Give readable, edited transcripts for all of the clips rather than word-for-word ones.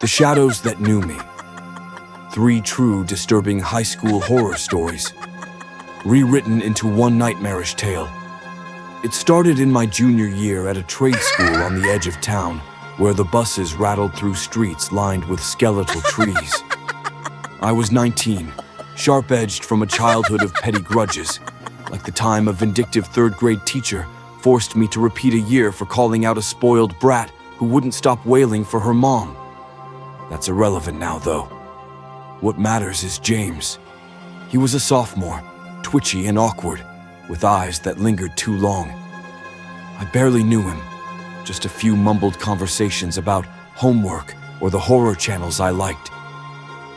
The Shadows That Knew Me. 3 true, disturbing high school horror stories, rewritten into one nightmarish tale. It started in my junior year at a trade school on the edge of town, where the buses rattled through streets lined with skeletal trees. I was 19, sharp-edged from a childhood of petty grudges, like the time a vindictive third-grade teacher forced me to repeat a year for calling out a spoiled brat who wouldn't stop wailing for her mom. That's irrelevant now, though. What matters is James. He was a sophomore, twitchy and awkward, with eyes that lingered too long. I barely knew him, just a few mumbled conversations about homework or the horror channels I liked.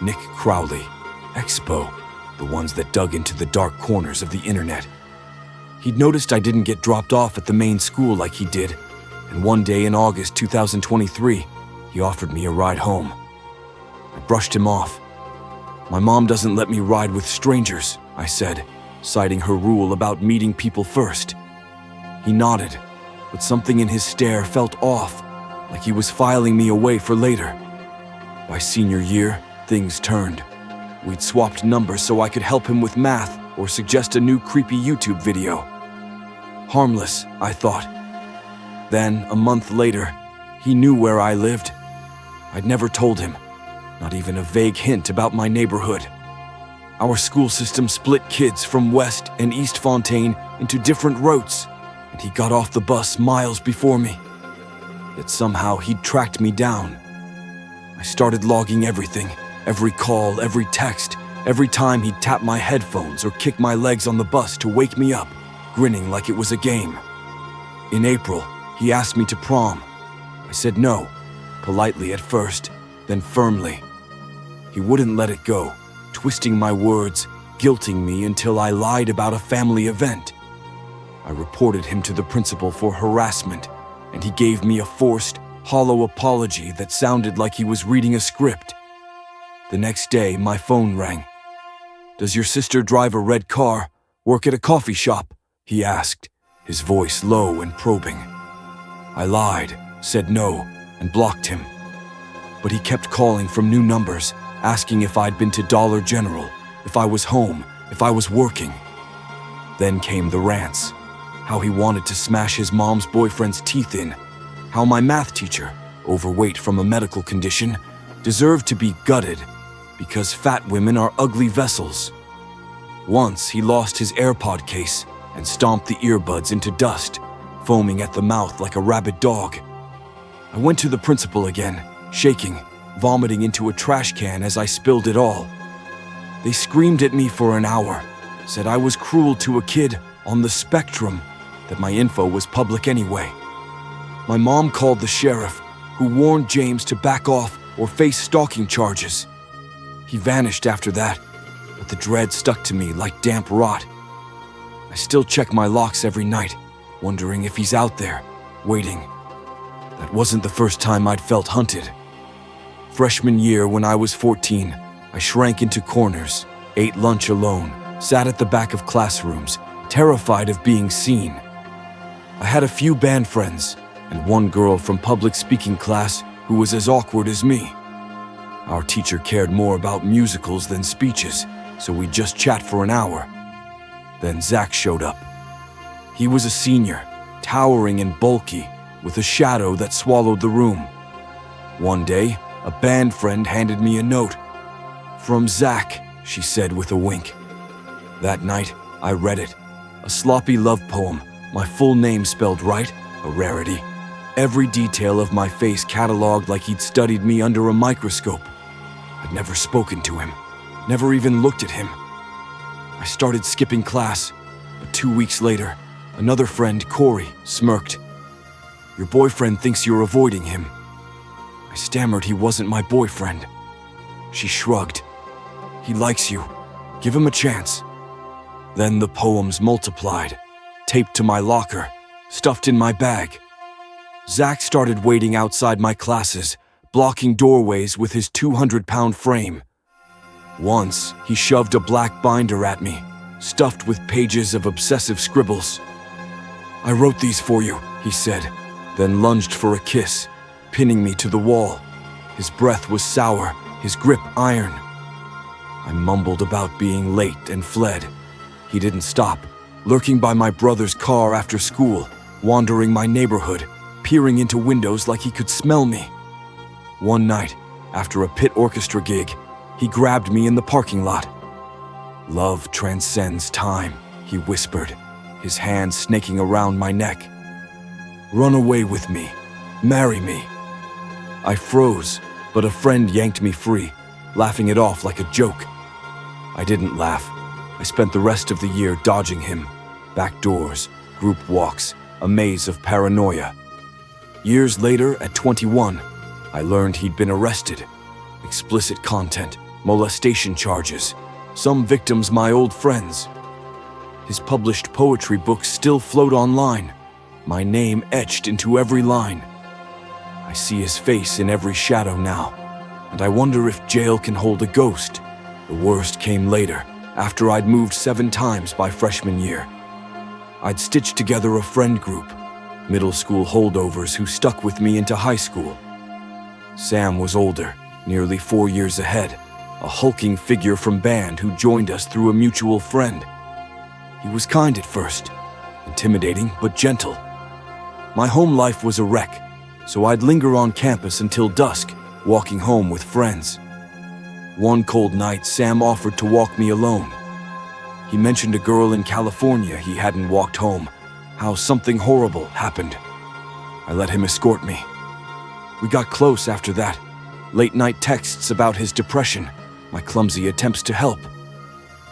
Nick Crowley, Expo, the ones that dug into the dark corners of the internet. He'd noticed I didn't get dropped off at the main school like he did, and one day in August 2023, he offered me a ride home. I brushed him off. "My mom doesn't let me ride with strangers," I said, citing her rule about meeting people first. He nodded, but something in his stare felt off, like he was filing me away for later. By senior year, things turned. We'd swapped numbers so I could help him with math or suggest a new creepy YouTube video. Harmless, I thought. Then, a month later, he knew where I lived. I'd never told him, not even a vague hint about my neighborhood. Our school system split kids from West and East Fontaine into different routes, and he got off the bus miles before me. Yet somehow he'd tracked me down. I started logging everything, every call, every text, every time he'd tap my headphones or kick my legs on the bus to wake me up, grinning like it was a game. In April, he asked me to prom. I said no, politely at first, then firmly. He wouldn't let it go, twisting my words, guilting me until I lied about a family event. I reported him to the principal for harassment, and he gave me a forced, hollow apology that sounded like he was reading a script. The next day, my phone rang. "Does your sister drive a red car, work at a coffee shop?" he asked, his voice low and probing. I lied, said no, and blocked him. But he kept calling from new numbers, asking if I'd been to Dollar General, if I was home, if I was working. Then came the rants. How he wanted to smash his mom's boyfriend's teeth in. How my math teacher, overweight from a medical condition, deserved to be gutted because fat women are ugly vessels. Once he lost his AirPod case and stomped the earbuds into dust, foaming at the mouth like a rabid dog. I went to the principal again, shaking, vomiting into a trash can as I spilled it all. They screamed at me for an hour, said I was cruel to a kid on the spectrum, that my info was public anyway. My mom called the sheriff, who warned James to back off or face stalking charges. He vanished after that, but the dread stuck to me like damp rot. I still check my locks every night, wondering if he's out there, waiting. That wasn't the first time I'd felt hunted. Freshman year, when I was 14, I shrank into corners, ate lunch alone, sat at the back of classrooms, terrified of being seen. I had a few band friends, and one girl from public speaking class who was as awkward as me. Our teacher cared more about musicals than speeches, so we'd just chat for an hour. Then Zach showed up. He was a senior, towering and bulky, with a shadow that swallowed the room. One day, a band friend handed me a note. "From Zach," she said with a wink. That night, I read it. A sloppy love poem, my full name spelled right, a rarity. Every detail of my face cataloged like he'd studied me under a microscope. I'd never spoken to him, never even looked at him. I started skipping class, but 2 weeks later, another friend, Corey, smirked. "Your boyfriend thinks you're avoiding him." I stammered he wasn't my boyfriend. She shrugged. "He likes you. Give him a chance." Then the poems multiplied, taped to my locker, stuffed in my bag. Zach started waiting outside my classes, blocking doorways with his 200-pound frame. Once, he shoved a black binder at me, stuffed with pages of obsessive scribbles. "I wrote these for you," he said, then lunged for a kiss, pinning me to the wall. His breath was sour, his grip iron. I mumbled about being late and fled. He didn't stop, lurking by my brother's car after school, wandering my neighborhood, peering into windows like he could smell me. One night, after a pit orchestra gig, he grabbed me in the parking lot. "Love transcends time," he whispered, his hand snaking around my neck. "Run away with me. Marry me." I froze, but a friend yanked me free, laughing it off like a joke. I didn't laugh. I spent the rest of the year dodging him. Back doors, group walks, a maze of paranoia. Years later, at 21, I learned he'd been arrested. Explicit content, molestation charges, some victims my old friends. His published poetry books still float online, my name etched into every line. I see his face in every shadow now, and I wonder if jail can hold a ghost. The worst came later, after I'd moved 7 times by freshman year. I'd stitched together a friend group, middle school holdovers who stuck with me into high school. Sam was older, nearly 4 years ahead, a hulking figure from band who joined us through a mutual friend. He was kind at first, intimidating but gentle. My home life was a wreck, so I'd linger on campus until dusk, walking home with friends. One cold night, Sam offered to walk me alone. He mentioned a girl in California he hadn't walked home, how something horrible happened. I let him escort me. We got close after that, late-night texts about his depression, my clumsy attempts to help.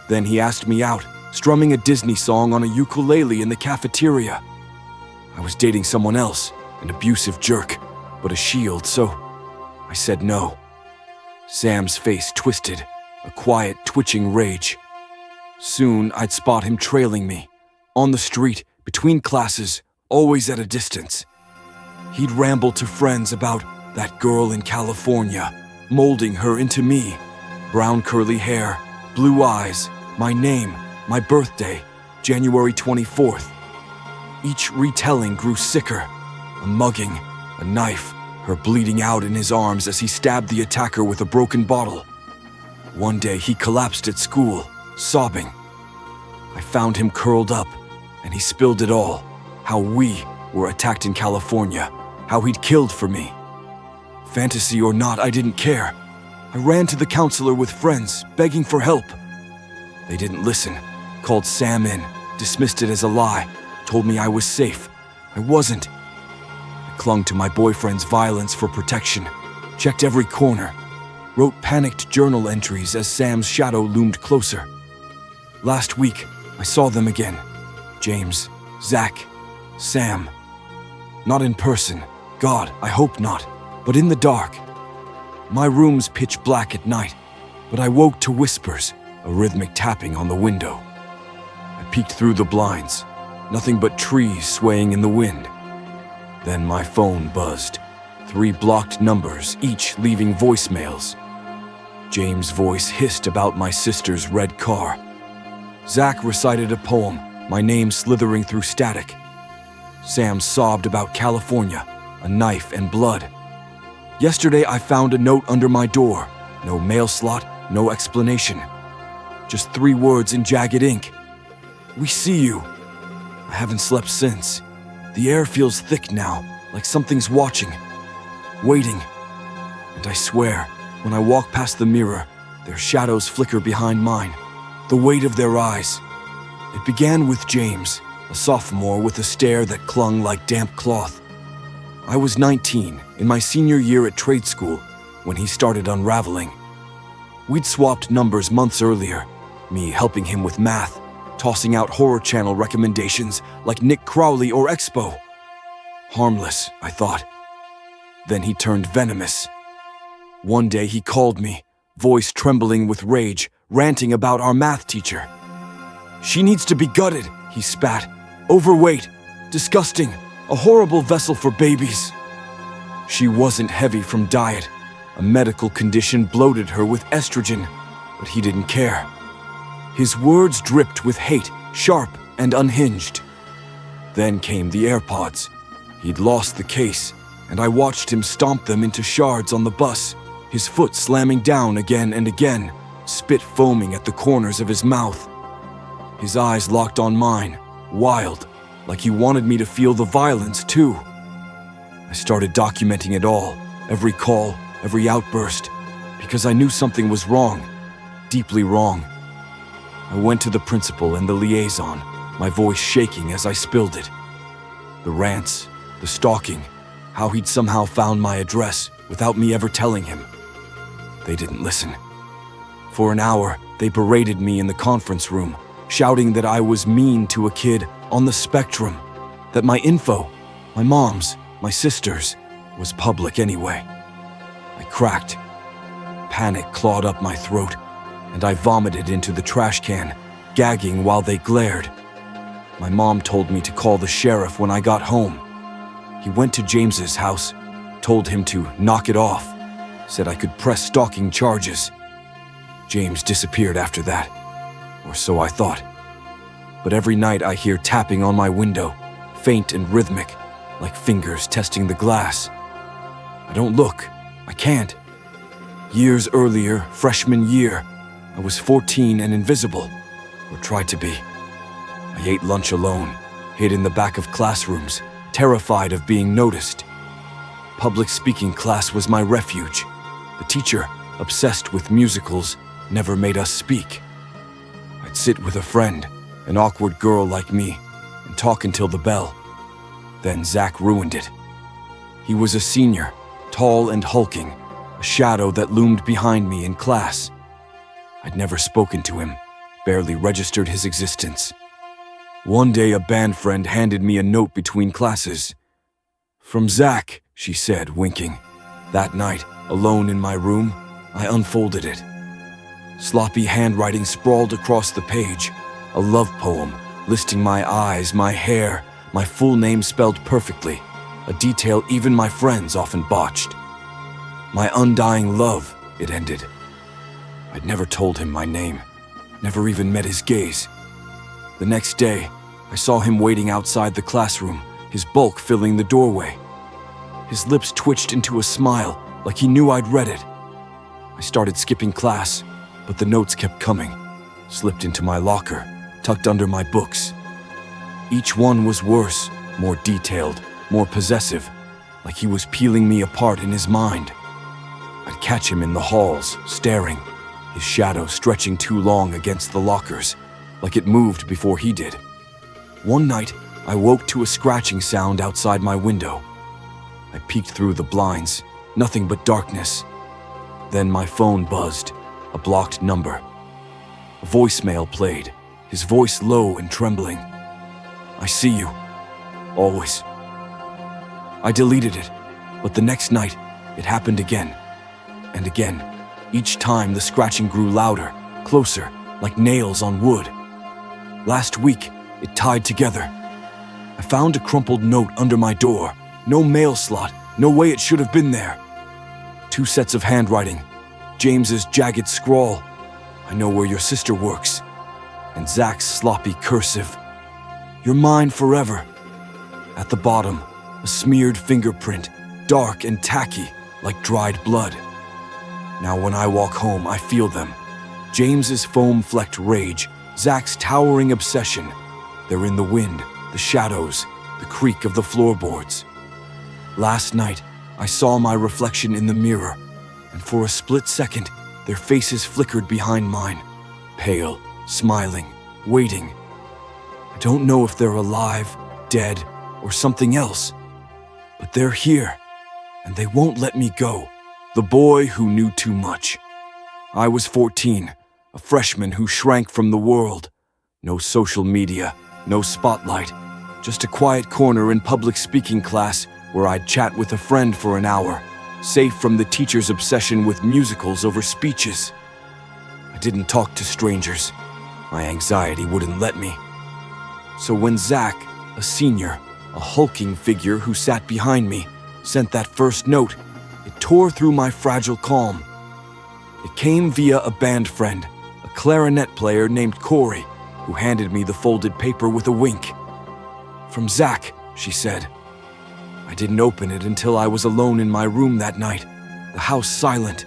Then he asked me out, strumming a Disney song on a ukulele in the cafeteria. I was dating someone else, an abusive jerk, but a shield, so I said no. Sam's face twisted, a quiet, twitching rage. Soon, I'd spot him trailing me, on the street, between classes, always at a distance. He'd ramble to friends about that girl in California, molding her into me. Brown curly hair, blue eyes, my name, my birthday, January 24th. Each retelling grew sicker, a mugging, a knife, her bleeding out in his arms as he stabbed the attacker with a broken bottle. One day he collapsed at school, sobbing. I found him curled up, and he spilled it all, how we were attacked in California, how he'd killed for me. Fantasy or not, I didn't care. I ran to the counselor with friends, begging for help. They didn't listen, called Sam in, dismissed it as a lie, told me I was safe. I wasn't. I clung to my boyfriend's violence for protection, checked every corner, wrote panicked journal entries as Sam's shadow loomed closer. Last week, I saw them again. James, Zach, Sam. Not in person, God, I hope not, but in the dark. My room's pitch black at night, but I woke to whispers, a rhythmic tapping on the window. I peeked through the blinds, nothing but trees swaying in the wind. Then my phone buzzed, 3 blocked numbers, each leaving voicemails. James' voice hissed about my sister's red car. Zach recited a poem, my name slithering through static. Sam sobbed about California, a knife and blood. Yesterday I found a note under my door, no mail slot, no explanation. Just 3 words in jagged ink. We see you. I haven't slept since. The air feels thick now, like something's watching, waiting. And I swear, when I walk past the mirror, their shadows flicker behind mine, the weight of their eyes. It began with James, a sophomore with a stare that clung like damp cloth. I was 19, in my senior year at trade school, when he started unraveling. We'd swapped numbers months earlier, me helping him with math, tossing out horror channel recommendations like Nick Crowley or Expo. Harmless, I thought. Then he turned venomous. One day he called me, voice trembling with rage, ranting about our math teacher. She needs to be gutted, he spat. Overweight, disgusting, a horrible vessel for babies. She wasn't heavy from diet. A medical condition bloated her with estrogen, but he didn't care. His words dripped with hate, sharp and unhinged. Then came the AirPods. He'd lost the case, and I watched him stomp them into shards on the bus, his foot slamming down again and again, spit foaming at the corners of his mouth. His eyes locked on mine, wild, like he wanted me to feel the violence too. I started documenting it all, every call, every outburst, because I knew something was wrong, deeply wrong. I went to the principal and the liaison, my voice shaking as I spilled it. The rants, the stalking, how he'd somehow found my address without me ever telling him. They didn't listen. For an hour, they berated me in the conference room, shouting that I was mean to a kid on the spectrum, that my info, my mom's, my sister's, was public anyway. I cracked. Panic clawed up my throat, and I vomited into the trash can, gagging while they glared. My mom told me to call the sheriff when I got home. He went to James's house, told him to knock it off, said I could press stalking charges. James disappeared after that, or so I thought. But every night I hear tapping on my window, faint and rhythmic, like fingers testing the glass. I don't look. I can't. Years earlier, freshman year, I was 14 and invisible, or tried to be. I ate lunch alone, hid in the back of classrooms, terrified of being noticed. Public speaking class was my refuge. The teacher, obsessed with musicals, never made us speak. I'd sit with a friend, an awkward girl like me, and talk until the bell. Then Zach ruined it. He was a senior, tall and hulking, a shadow that loomed behind me in class. I'd never spoken to him, barely registered his existence. One day a band friend handed me a note between classes. "From Zach," she said, winking. That night, alone in my room, I unfolded it. Sloppy handwriting sprawled across the page, a love poem listing my eyes, my hair, my full name spelled perfectly, a detail even my friends often botched. My undying love, it ended. I'd never told him my name, never even met his gaze. The next day, I saw him waiting outside the classroom, his bulk filling the doorway. His lips twitched into a smile, like he knew I'd read it. I started skipping class, but the notes kept coming, slipped into my locker, tucked under my books. Each one was worse, more detailed, more possessive, like he was peeling me apart in his mind. I'd catch him in the halls, staring, his shadow stretching too long against the lockers, like it moved before he did. One night, I woke to a scratching sound outside my window. I peeked through the blinds, nothing but darkness. Then my phone buzzed, a blocked number. A voicemail played, his voice low and trembling. "I see you. Always." I deleted it, but the next night, it happened again. And again. Each time the scratching grew louder, closer, like nails on wood. Last week, it tied together. I found a crumpled note under my door. No mail slot, no way it should have been there. 2 sets of handwriting. James's jagged scrawl, "I know where your sister works." And Zach's sloppy cursive, "You're mine forever." At the bottom, a smeared fingerprint, dark and tacky, like dried blood. Now when I walk home, I feel them. James's foam-flecked rage, Zach's towering obsession. They're in the wind, the shadows, the creak of the floorboards. Last night, I saw my reflection in the mirror, and for a split second, their faces flickered behind mine, pale, smiling, waiting. I don't know if they're alive, dead, or something else, but they're here, and they won't let me go. The boy who knew too much. I was 14, a freshman who shrank from the world. No social media, no spotlight, just a quiet corner in public speaking class where I'd chat with a friend for an hour, safe from the teacher's obsession with musicals over speeches. I didn't talk to strangers. My anxiety wouldn't let me. So when Zach, a senior, a hulking figure who sat behind me, sent that first note, it tore through my fragile calm. It came via a band friend, a clarinet player named Corey, who handed me the folded paper with a wink. "From Zach," she said. I I didn't open it until I was alone in my room that night, the house silent.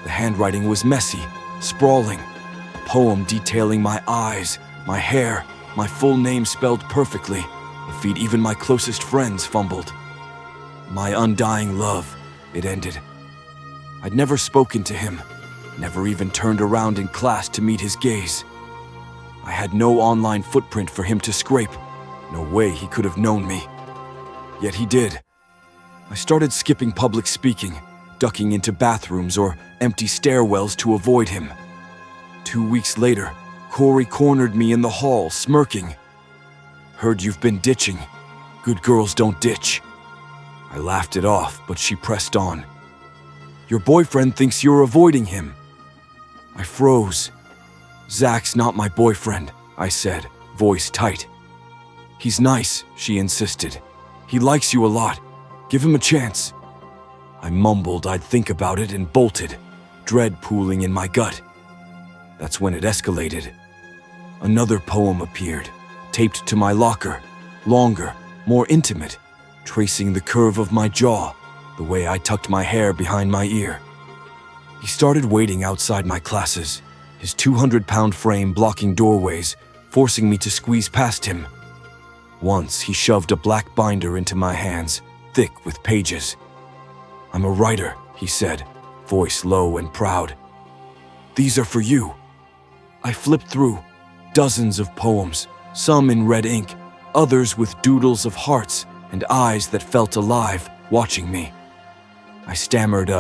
The handwriting was messy, sprawling, a poem detailing my eyes, my hair, my full name spelled perfectly, a feat even my closest friends fumbled. My undying love, it ended. I'd never spoken to him, never even turned around in class to meet his gaze. I had no online footprint for him to scrape, no way he could have known me. Yet he did. I started skipping public speaking, ducking into bathrooms or empty stairwells to avoid him. 2 weeks later, Corey cornered me in the hall, smirking. "Heard you've been ditching. Good girls don't ditch." I laughed it off, but she pressed on. "Your boyfriend thinks you're avoiding him." I froze. "Zach's not my boyfriend," I said, voice tight. "He's nice," she insisted. "He likes you a lot. Give him a chance." I mumbled I'd think about it and bolted, dread pooling in my gut. That's when it escalated. Another poem appeared, taped to my locker, longer, more intimate, tracing the curve of my jaw, the way I tucked my hair behind my ear. He started waiting outside my classes, his 200-pound frame blocking doorways, forcing me to squeeze past him. Once he shoved a black binder into my hands, thick with pages. "I'm a writer," he said, voice low and proud. "These are for you." I flipped through, dozens of poems, some in red ink, others with doodles of hearts and eyes that felt alive, watching me. I stammered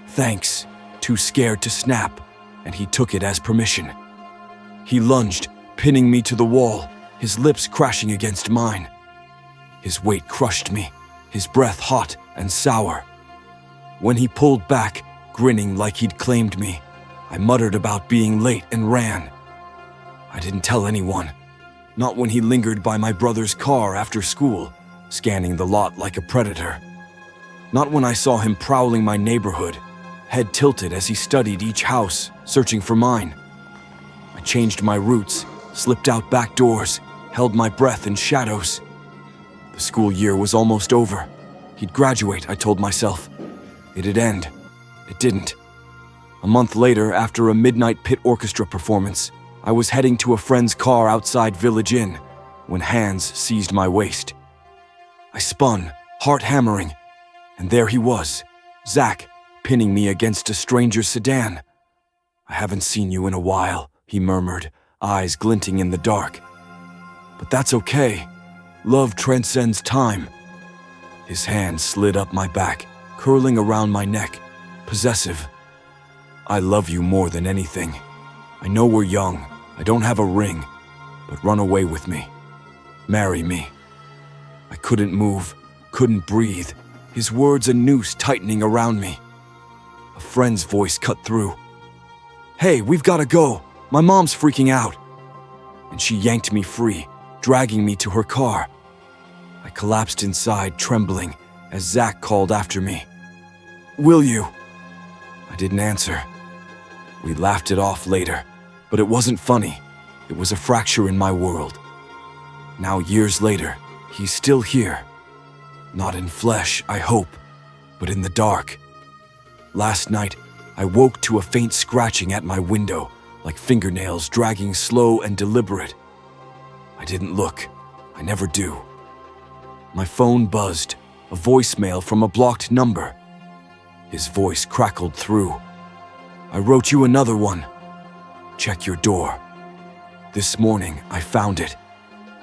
thanks, too scared to snap, and he took it as permission. He lunged, pinning me to the wall, his lips crashing against mine. His weight crushed me, his breath hot and sour. When he pulled back, grinning like he'd claimed me, I muttered about being late and ran. I didn't tell anyone, not when he lingered by my brother's car after school, scanning the lot like a predator. Not when I saw him prowling my neighborhood, head tilted as he studied each house, searching for mine. I changed my routes, slipped out back doors, held my breath in shadows. The school year was almost over. He'd graduate, I told myself. It'd end. It didn't. A month later, after a midnight pit orchestra performance, I was heading to a friend's car outside Village Inn when hands seized my waist. I spun, heart hammering, and there he was, Zach, pinning me against a stranger's sedan. "I haven't seen you in a while," he murmured, eyes glinting in the dark. "But that's okay. Love transcends time." His hand slid up my back, curling around my neck, possessive. "I love you more than anything. I know we're young, I don't have a ring, but run away with me. Marry me." I couldn't move, couldn't breathe, his words a noose tightening around me. A friend's voice cut through. "Hey, we've gotta go. My mom's freaking out." And she yanked me free, dragging me to her car. I collapsed inside, trembling, as Zach called after me. "Will you?" I didn't answer. We laughed it off later, but it wasn't funny. It was a fracture in my world. Now, years later, he's still here. Not in flesh, I hope, but in the dark. Last night, I woke to a faint scratching at my window, like fingernails dragging slow and deliberate. I didn't look. I never do. My phone buzzed, a voicemail from a blocked number. His voice crackled through. "I wrote you another one. Check your door." This morning, I found it.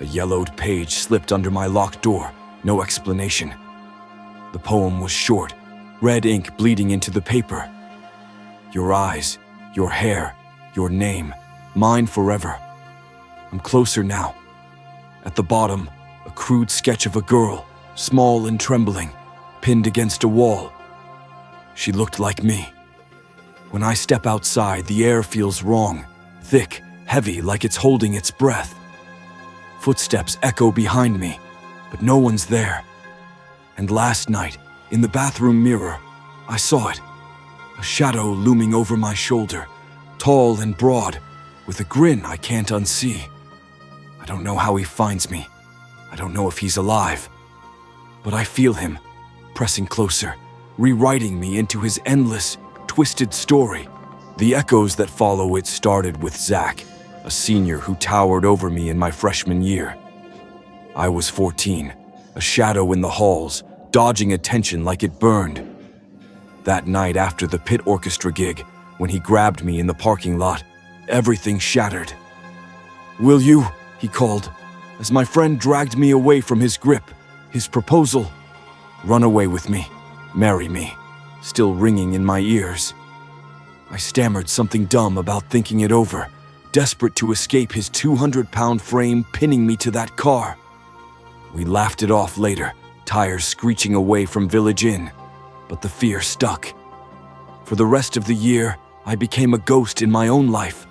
A yellowed page slipped under my locked door, no explanation. The poem was short, red ink bleeding into the paper. "Your eyes, your hair, your name, mine forever. I'm closer now." At the bottom, a crude sketch of a girl, small and trembling, pinned against a wall. She looked like me. When I step outside, the air feels wrong, thick, heavy, like it's holding its breath. Footsteps echo behind me, but no one's there. And last night, in the bathroom mirror, I saw it. A shadow looming over my shoulder, tall and broad, with a grin I can't unsee. I don't know how he finds me. I don't know if he's alive. But I feel him, pressing closer, rewriting me into his endless, twisted story. The echoes that follow it started with Zach, a senior who towered over me in my freshman year. I was 14, a shadow in the halls, dodging attention like it burned. That night after the pit orchestra gig, when he grabbed me in the parking lot, everything shattered. "Will you?" he called, as my friend dragged me away from his grip, his proposal. "Run away with me, marry me," still ringing in my ears. I stammered something dumb about thinking it over, desperate to escape his 200-pound frame pinning me to that car. We laughed it off later, tires screeching away from Village Inn, but the fear stuck. For the rest of the year, I became a ghost in my own life.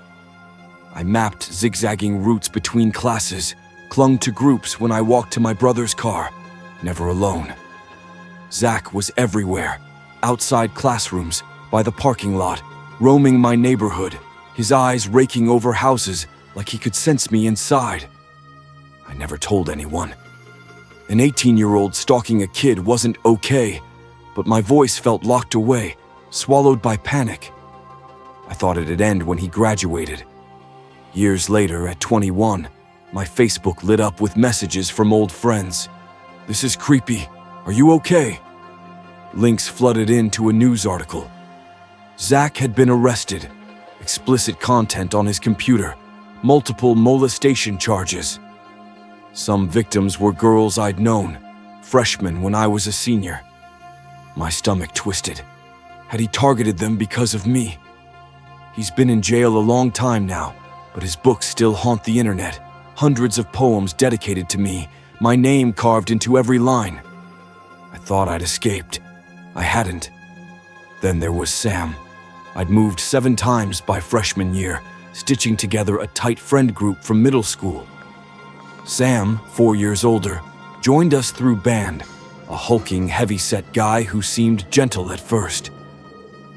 I mapped zigzagging routes between classes, clung to groups when I walked to my brother's car, never alone. Zach was everywhere, outside classrooms, by the parking lot, roaming my neighborhood, his eyes raking over houses like he could sense me inside. I never told anyone. An 18-year-old stalking a kid wasn't okay, but my voice felt locked away, swallowed by panic. I thought it'd end when he graduated. Years later, at 21, my Facebook lit up with messages from old friends. "This is creepy. Are you okay?" Links flooded into a news article. Zach had been arrested. Explicit content on his computer. Multiple molestation charges. Some victims were girls I'd known, freshmen when I was a senior. My stomach twisted. Had he targeted them because of me? He's been in jail a long time now, but his books still haunt the internet. Hundreds of poems dedicated to me, my name carved into every line. I thought I'd escaped. I hadn't. Then there was Sam. I'd moved 7 times by freshman year, stitching together a tight friend group from middle school. Sam, 4 years older, joined us through band, a hulking, heavy-set guy who seemed gentle at first.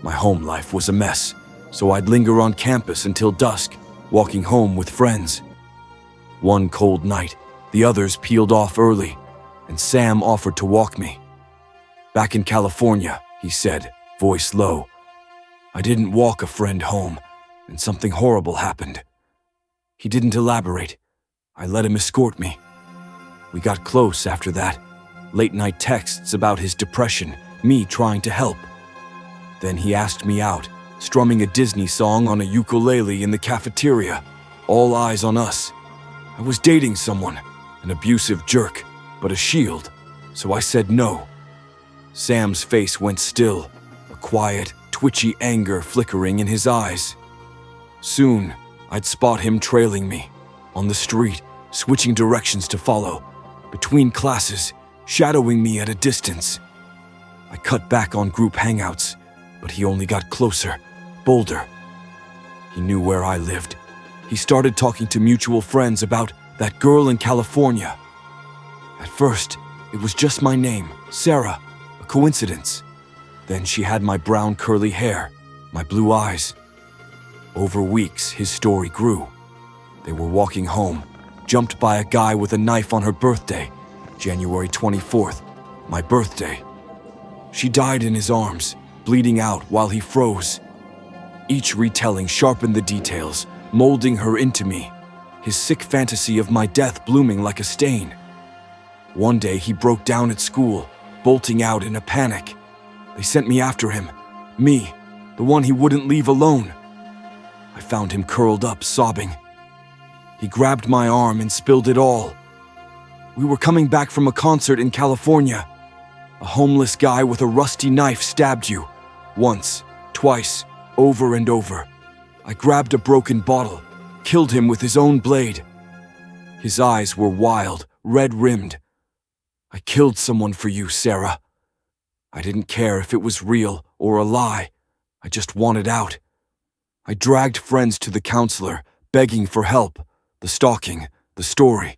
My home life was a mess, so I'd linger on campus until dusk, walking home with friends. One cold night, the others peeled off early, and Sam offered to walk me. "Back in California," he said, voice low. "I didn't walk a friend home, and something horrible happened." He didn't elaborate. I let him escort me. We got close after that. Late-night texts about his depression, me trying to help. Then he asked me out, strumming a Disney song on a ukulele in the cafeteria, all eyes on us. I was dating someone, an abusive jerk, but a shield, so I said no. Sam's face went still, a quiet, twitchy anger flickering in his eyes. Soon, I'd spot him trailing me, on the street, switching directions to follow, between classes, shadowing me at a distance. I cut back on group hangouts, but he only got closer, bolder. He knew where I lived. He started talking to mutual friends about that girl in California. At first, it was just my name, Sarah, a coincidence. Then she had my brown curly hair, my blue eyes. Over weeks, his story grew. They were walking home, jumped by a guy with a knife on her birthday, January 24th, my birthday. She died in his arms, bleeding out while he froze. Each retelling sharpened the details, molding her into me, his sick fantasy of my death blooming like a stain. One day he broke down at school, bolting out in a panic. They sent me after him, me, the one he wouldn't leave alone. I found him curled up, sobbing. He grabbed my arm and spilled it all. We were coming back from a concert in California. A homeless guy with a rusty knife stabbed you. Once, twice, over and over. I grabbed a broken bottle, killed him with his own blade. His eyes were wild, red-rimmed. I killed someone for you, Sarah. I didn't care if it was real or a lie. I just wanted out. I dragged friends to the counselor, begging for help. The stalking, the story.